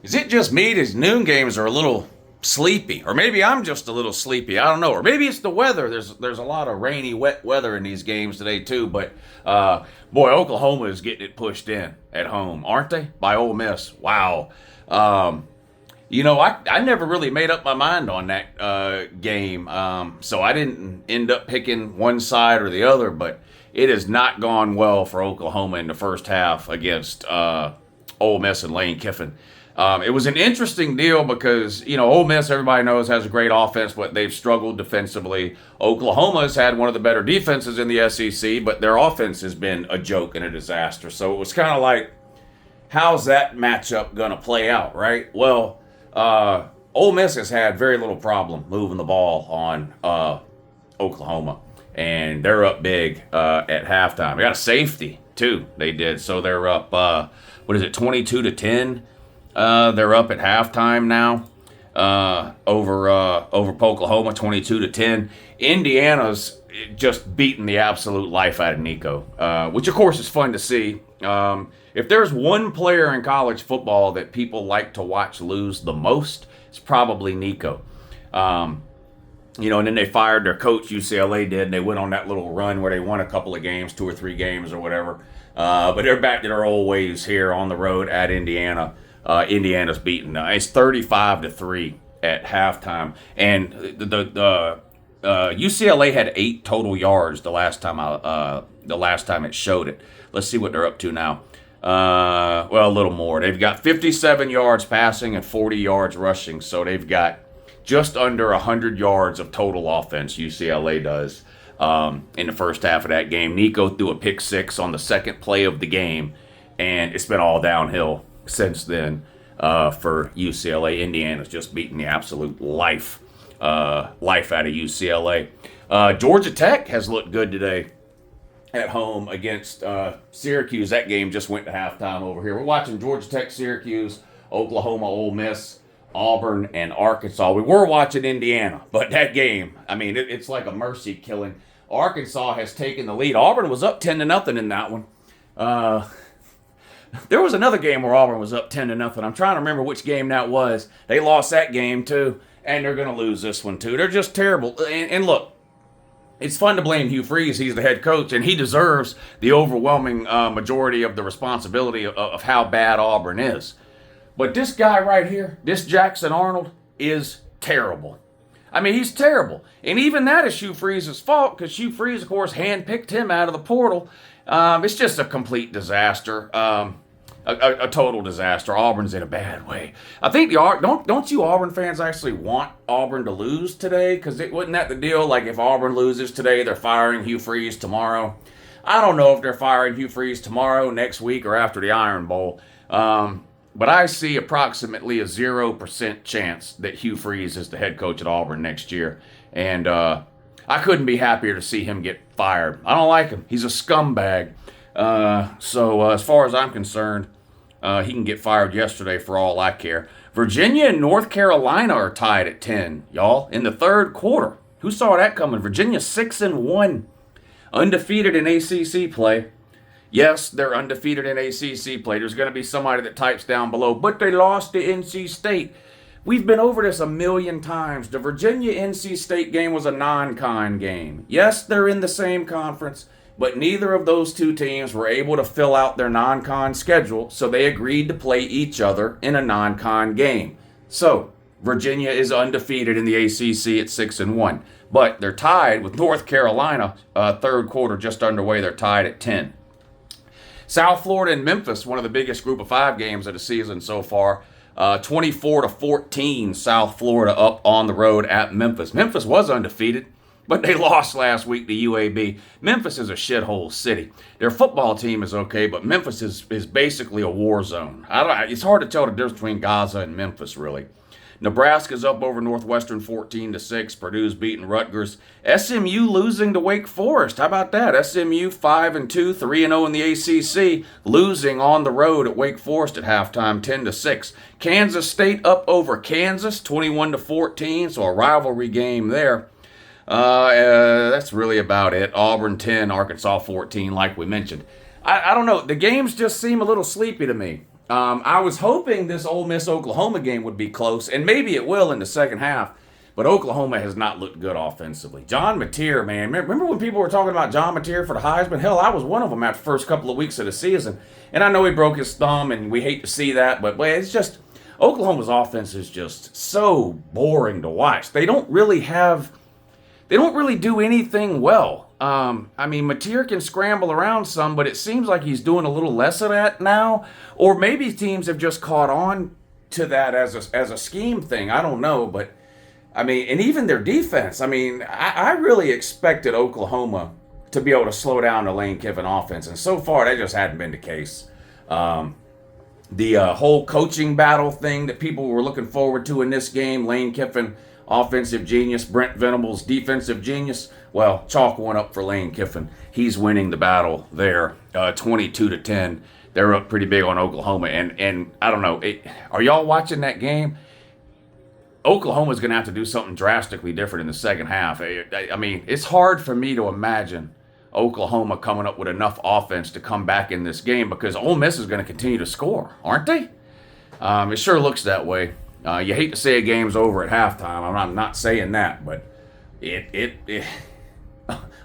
Is it just me? These noon games are a little sleepy, or maybe I'm just a little sleepy. I don't know, or maybe it's the weather. There's a lot of rainy, wet weather in these games today too. But boy, Oklahoma is getting it pushed in at home, aren't they? By Ole Miss. Wow. Um, I never really made up my mind on that game, so I didn't end up picking one side or the other. But it has not gone well for Oklahoma in the first half against Ole Miss and Lane Kiffin. It was an interesting deal because, Ole Miss, everybody knows, has a great offense, but they've struggled defensively. Oklahoma's had one of the better defenses in the SEC, but their offense has been a joke and a disaster. So it was kind of like, how's that matchup going to play out, right? Well, Ole Miss has had very little problem moving the ball on Oklahoma, and they're up big at halftime. They got a safety, too, they did. So they're up, 22-10? They're up at halftime now over Oklahoma, 22-10. Indiana's just beating the absolute life out of Nico, which of course is fun to see. If there's one player in college football that people like to watch lose the most, it's probably Nico. And then they fired their coach, UCLA did, and they went on that little run where they won a couple of games, 2 or 3 games or whatever. But they're back to their old ways here on the road at Indiana. Indiana's beaten. It's 35-3 at halftime, and the UCLA had 8 total yards the last time it showed it. Let's see what they're up to now. A little more. They've got 57 yards passing and 40 yards rushing, so they've got just under 100 yards of total offense. UCLA does in the first half of that game. Nico threw a pick six on the second play of the game, and it's been all downhill since then for UCLA. Indiana's just beating the absolute life out of UCLA. Georgia Tech has looked good today at home against Syracuse. That game just went to halftime over here. We're watching Georgia Tech, Syracuse, Oklahoma, Ole Miss, Auburn, and Arkansas. We were watching Indiana, but that game, it's like a mercy killing. Arkansas has taken the lead. Auburn was up 10-0 in that one. There was another game where Auburn was up 10-0. I'm trying to remember which game that was. They lost that game too, and they're going to lose this one too. They're just terrible. And look, it's fun to blame Hugh Freeze. He's the head coach, and he deserves the overwhelming majority of the responsibility of how bad Auburn is. But this guy right here, this Jackson Arnold, is terrible. He's terrible. And even that is Hugh Freeze's fault, because Hugh Freeze, of course, handpicked him out of the portal. It's just a complete disaster. A total disaster. Auburn's in a bad way. I think don't you Auburn fans actually want Auburn to lose today? Because wasn't that the deal? Like, if Auburn loses today, they're firing Hugh Freeze tomorrow. I don't know if they're firing Hugh Freeze tomorrow, next week, or after the Iron Bowl. But I see approximately a 0% chance that Hugh Freeze is the head coach at Auburn next year. And I couldn't be happier to see him get fired. I don't like him. He's a scumbag. So as far as I'm concerned, he can get fired yesterday for all I care. Virginia and North Carolina are tied at 10, y'all, in the third quarter. Who saw that coming? Virginia 6-1, undefeated in ACC play. Yes, they're undefeated in ACC play. There's going to be somebody that types down below, but they lost to NC State. We've been over this a million times. The Virginia-NC State game was a non-con game. Yes, they're in the same conference, but neither of those two teams were able to fill out their non-con schedule, so they agreed to play each other in a non-con game. So, Virginia is undefeated in the ACC at 6-1, but they're tied with North Carolina. Third quarter just underway. They're tied at 10. South Florida and Memphis, one of the biggest group of 5 games of the season so far. 24-14, South Florida up on the road at Memphis. Memphis was undefeated, but they lost last week to UAB. Memphis is a shithole city. Their football team is okay, but Memphis is basically a war zone. It's hard to tell the difference between Gaza and Memphis, really. Nebraska's up over Northwestern 14-6. Purdue's beating Rutgers. SMU losing to Wake Forest. How about that? SMU 5-2, 3-0 in the ACC, losing on the road at Wake Forest at halftime, 10-6. Kansas State up over Kansas, 21-14. So a rivalry game there. That's really about it. Auburn 10, Arkansas 14, like we mentioned. I don't know. The games just seem a little sleepy to me. I was hoping this Ole Miss Oklahoma game would be close, and maybe it will in the second half. But Oklahoma has not looked good offensively. John Mateer, man. Remember when people were talking about John Mateer for the Heisman? Hell, I was one of them after the first couple of weeks of the season. And I know he broke his thumb, and we hate to see that. But, boy, it's just Oklahoma's offense is just so boring to watch. They don't really do anything well. I mean, Mateer can scramble around some, but it seems like he's doing a little less of that now. Or maybe teams have just caught on to that as a scheme thing. I don't know, but I mean, and even their defense. I mean, I really expected Oklahoma to be able to slow down the Lane Kiffin offense, and so far that just hadn't been the case. The whole coaching battle thing that people were looking forward to in this game, Lane Kiffin, offensive genius, Brent Venables, defensive genius. Well, chalk one up for Lane Kiffin. He's winning the battle there, 22-10. They're up pretty big on Oklahoma, and I don't know. Are y'all watching that game? Oklahoma's going to have to do something drastically different in the second half. I mean, it's hard for me to imagine Oklahoma coming up with enough offense to come back in this game because Ole Miss is going to continue to score, aren't they? It sure looks that way. You hate to say a game's over at halftime. I'm not saying that, but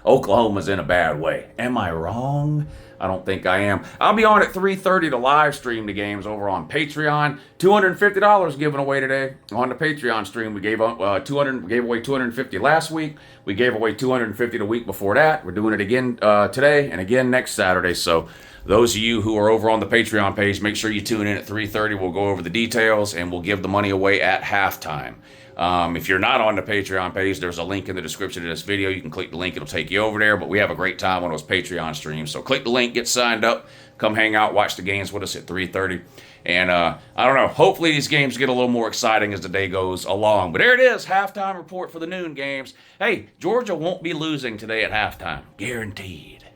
Oklahoma's in a bad way. Am I wrong? I don't think I am. I'll be on at 3:30 to live stream the games over on Patreon. $250 given away today on the Patreon stream. We gave away $250 last week. We gave away $250 the week before that. We're doing it again today and again next Saturday. So those of you who are over on the Patreon page, make sure you tune in at 3:30. We'll go over the details and we'll give the money away at halftime. If you're not on the Patreon page, there's a link in the description of this video. You can click the link. It'll take you over there. But we have a great time on those Patreon streams. So click the link, get signed up, come hang out, watch the games with us at 3:30. And I don't know. Hopefully these games get a little more exciting as the day goes along. But there it is, halftime report for the noon games. Hey, Georgia won't be losing today at halftime. Guaranteed.